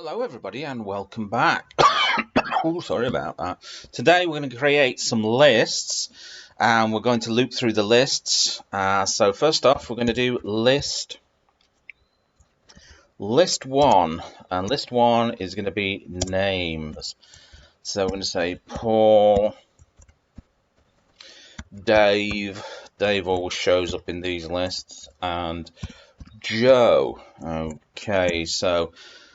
Hello everybody and welcome back. Oh, sorry about that. Today we're going to create some lists and we're going to loop through the lists. So first off we're going to do list 1, and list 1 is going to be names. So we're going to say Paul, Dave always shows up in these lists, and Joe. Okay, so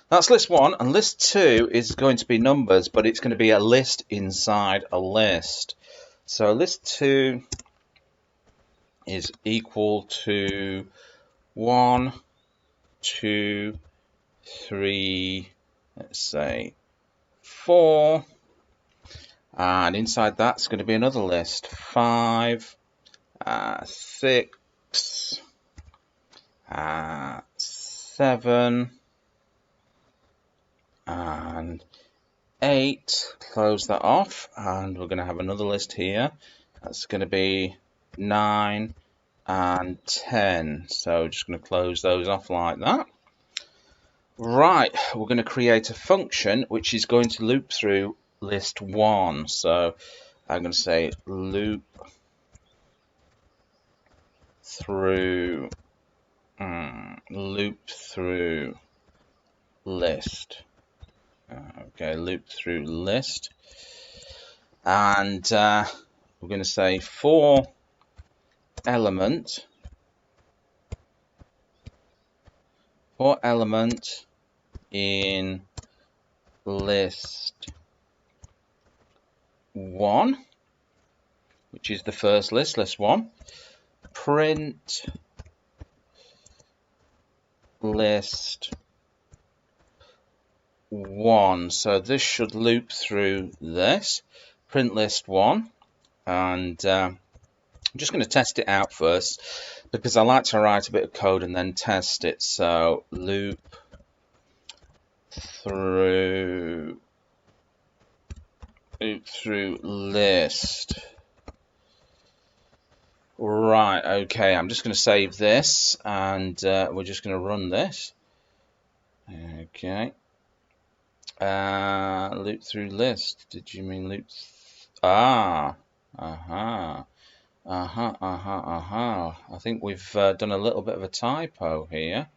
that's list 1, and list 2 is going to be numbers, but it's going to be a list inside a list. So list 2 is equal to 1, 2, 3, let's say 4, and inside that's going to be another list, 5, 6, 7, and 8. Close that off, and we're going to have another list here. That's going to be 9 and 10. So just going to close those off like that. Right, we're going to create a function which is going to loop through list 1. So I'm going to say loop through list. Okay, loop through list, and we're going to say for element in list 1, which is the first list, list 1, print list 1. So this should loop through this, print list 1, and I'm just going to test it out first because I like to write a bit of code and then test it. So loop through list. Right, okay, I'm just going to save this, and we're just going to run this. Okay. Loop through list. Did you mean loop? I think we've done a little bit of a typo here.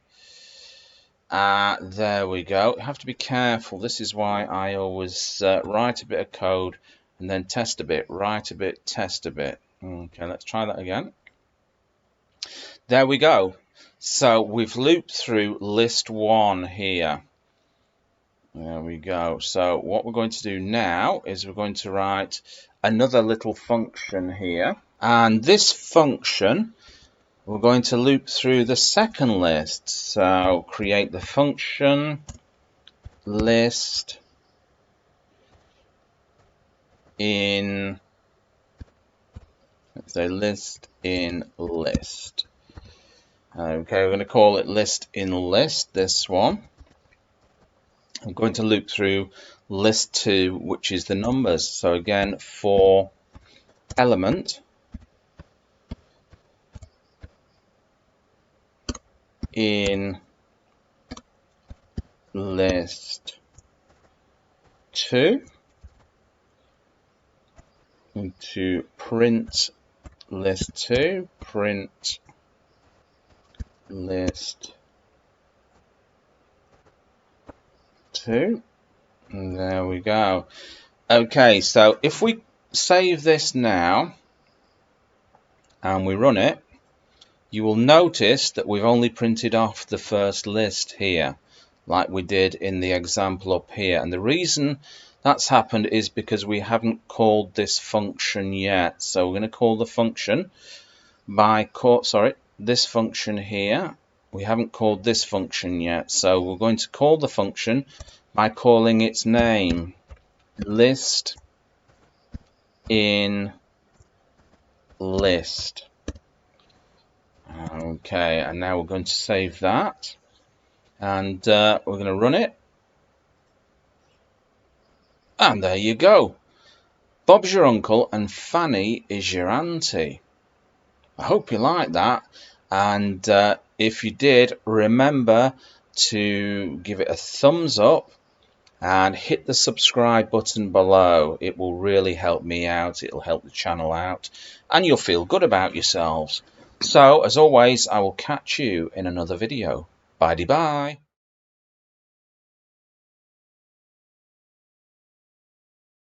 There we go. You have to be careful. This is why I always write a bit of code and then test a bit, write a bit, test a bit. Okay, let's try that again. There we go. So we've looped through list 1 here. There we go. So what we're going to do now is we're going to write another little function here. And this function, we're going to loop through the second list. So create the function list in, let's say list in list. Okay, we're going to call it list in list, this one. I'm going to loop through list 2, which is the numbers. So again, for element in list 2, to print list 2, print list 2, and there we go. Okay, so if we save this now and we run it, you will notice that we've only printed off the first list here, like we did in the example up here. And the reason that's happened is because we haven't called this function yet. So we're going to call the function by this function here. We haven't called this function yet, so we're going to call the function by calling its name, list in list. Okay, and now we're going to save that, and we're going to run it, and there you go. Bob's your uncle and Fanny is your auntie. I hope you like that, and if you did, remember to give it a thumbs up and hit the subscribe button below. It will really help me out, it'll help the channel out, and you'll feel good about yourselves. So as always, I will catch you in another video. Bye-bye.